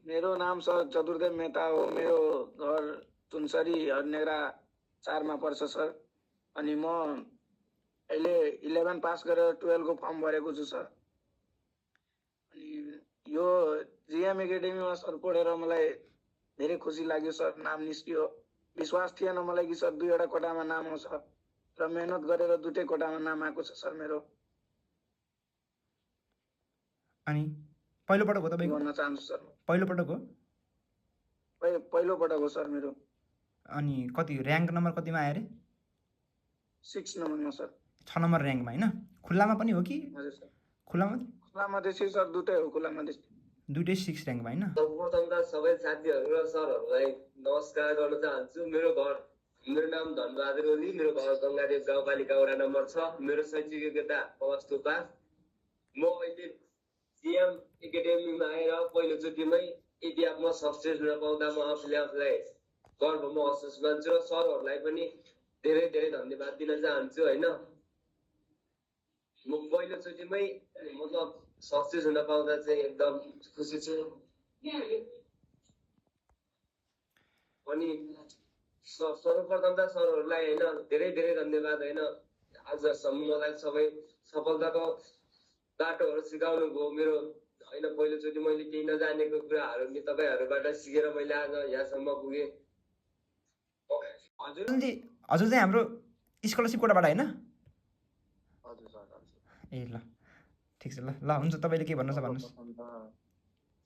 मेरो नाम सर चतुर्देव मेहता हो। मेरो घर तुनसरी हरनेरा 4 मा पर्छ सर। अनि म अहिले 11 पास गरेर 12 को फर्म भरेको छु सर। अनि यो जिएम एकाडेमीमा सर पढेर मलाई धेरै खुसी लाग्यो सर। नाम निस्कियो। विश्वास थिएन मलाई कि सर 2 वटा कोटामा नाम आउँछ र मेहनत गरेर 2टै कोटामा नाम आएको छ सर मेरो। अनि पहिलो पटक हो तपाईको? भन्न चाहन्छु सर। पहिलो पटक हो? पहिलो पटक हो सर मेरो। अनि कति र्याङ्क नम्बर कतिमा आयो रे? 6 नम्बरमा सर। 6 नम्बर र्याङ्कमा हैन? खुल्लामा पनि हो कि? हजुर सर। खुल्लामा? खुल्लामा त्यसै सर 2टै हो। खुल्लामा त्यसै दुईटै 6 र्याङ्कमा हैन? सर्वप्रथम त सबै साथीहरू र सरहरूलाई नमस्कार गर्न चाहन्छु। मेरो नाम धनबहादुर ओली। मेरो घर गङ्गादेव गाउँपालिका वडा नम्बर 6। मेरो शैक्षिक योग्यता +2 पास। म अहिले जिएम एकाडेमीमा आएर पहिलोचोटिमै इतिहासमा सक्सेस हुन पाउँदा म आफूलाई गर्व महसुस गर्छु र सरहरूलाई पनि धेरै धेरै धन्यवाद दिन चाहन्छु हैन। म पहिलोचोटिमै मतलब सक्सेस हुन पाउँदा चाहिँ एकदम खुसी छु। अनि सर्वप्रथम त सरहरूलाई हैन धेरै धेरै धन्यवाद हैन। आजसम्म मलाई सबै सफलताको बाटोहरू सिकाउनु भयो। मेरो हैन पहिलोचोटि मैले केही नजानेको कुराहरू नि तपाईँहरूबाट सिकेर मैले आज यहाँसम्म पुगेँ। हजुर चाहिँ हाम्रो स्कलरसिप कोटाबाट हैन? हजुर सर। ए ल ठिक छ। ल हुन्छ तपाईँले के भन्नु छ भन्नुहोस्।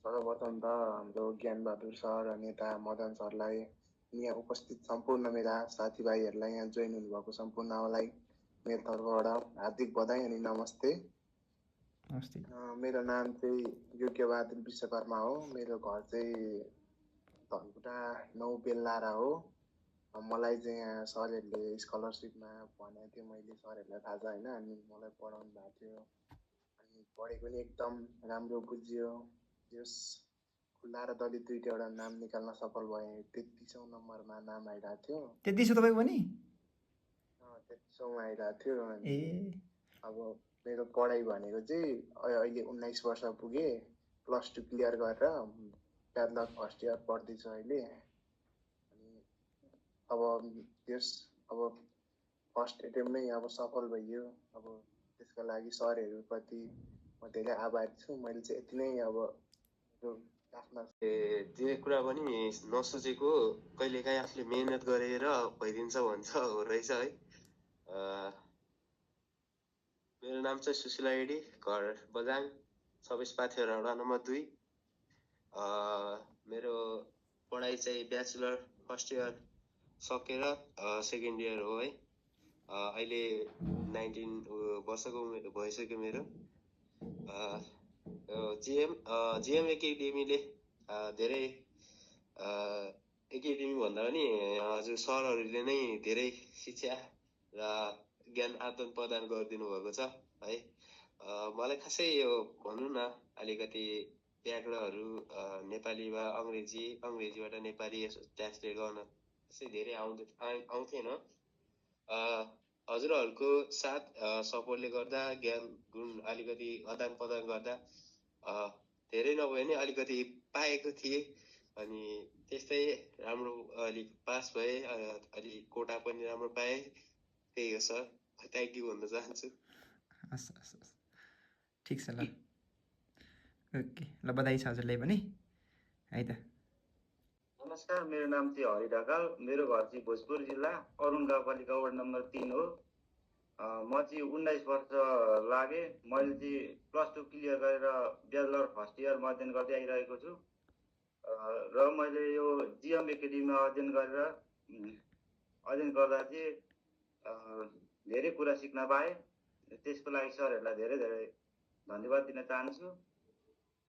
सर्वप्रथम त हाम्रो ज्ञानबहादुर सर अनि यता मदन सरलाई, यहाँ उपस्थित सम्पूर्ण मेरा साथीभाइहरूलाई, यहाँ जोइन हुनुभएको सम्पूर्णलाई मेरो तर्फबाट हार्दिक बधाई अनि नमस्ते। नमस्ते। मेरो नाम चाहिँ योग्यबहादुर विश्वकर्मा हो। मेरो घर चाहिँ धनकुटा 9 बेल्लारा हो। मलाई चाहिँ यहाँ सरहरूले स्कलरसिपमा भनेको थियो, मैले सरहरूलाई थाहा छ होइन। अनि मलाई पढाउनु भएको थियो अनि पढेको पनि एकदम राम्रो बुझ्यो। यस खुल्ला र दलित दुईवटा नाम निकाल्न सफल भएँ। 33औं नम्बरमा नाम आइरहेको थियो। 33 हो तपाईँको पनि? 33औंमा आइरहेको थियो। अनि ए अब मेरो पढाइ भनेको चाहिँ अहिले 19 वर्ष पुगेँ। +2 क्लियर गरेर ब्याचलर फर्स्ट इयर पढ्दैछु अहिले। अनि अब फर्स्ट एटेम्पमै अब सफल भइयो। अब त्यसको लागि सरहरूप्रति म धेरै आभारी छु। मैले चाहिँ यति नै अब जे कुरा पनि नसोचेको कहिलेकाहीँ आफूले मेहनत गरेर भइदिन्छ भन्छ हो रहेछ है। मेरो नाम चाहिँ सुशीला एडी, घर बजाङ, सबै पाथेर वडा नम्बर 2। मेरो पढाइ चाहिँ ब्याचलर फर्स्ट इयर सकेर सेकेन्ड इयर हो है। अहिले 19 वर्षको उमेर भइसक्यो मेरो। जिएम एकाडेमीले धेरै एकाडेमी भन्दा पनि हजुर सरहरूले नै धेरै शिक्षा र ज्ञान आदान प्रदान गरिदिनु भएको छ है। मलाई खासै यो भनौँ न अलिकति व्याकरणहरू नेपालीमा अङ्ग्रेजीबाट नेपाली ट्रान्सलेट गर्न खासै धेरै आउँथेन। हजुरहरूको साथ सपोर्टले गर्दा ज्ञान गुण अलिकति आदान प्रदान गर्दा धेरै नभए पनि अलिकति पाएको थिएँ। अनि त्यस्तै राम्रो अलिक पास भएँ। अलिक कोटा पनि राम्रो पाएँ। त्यही हो सर। थ्याङ्क यू भन्न चाहन्छु। हस् ठिक छ। ल ओके ल बधाई छ हजुरलाई पनि है त। नमस्कार, मेरो नाम चाहिँ हरि ढकाल। मेरो घर चाहिँ भोजपुर जिल्ला अरुण गाउँपालिका वार्ड नम्बर 3 हो। म चाहिँ 19 वर्ष लागे। मैले चाहिँ +2 क्लियर गरेर ब्याचलर फर्स्ट इयरमा अध्ययन गर्दै आइरहेको छु र मैले यो जिएम एकाडेमीमा अध्ययन गर्दा चाहिँ धेरै कुरा सिक्न पाएँ। त्यसको लागि सरहरूलाई धेरै धेरै धन्यवाद दिन चाहन्छु।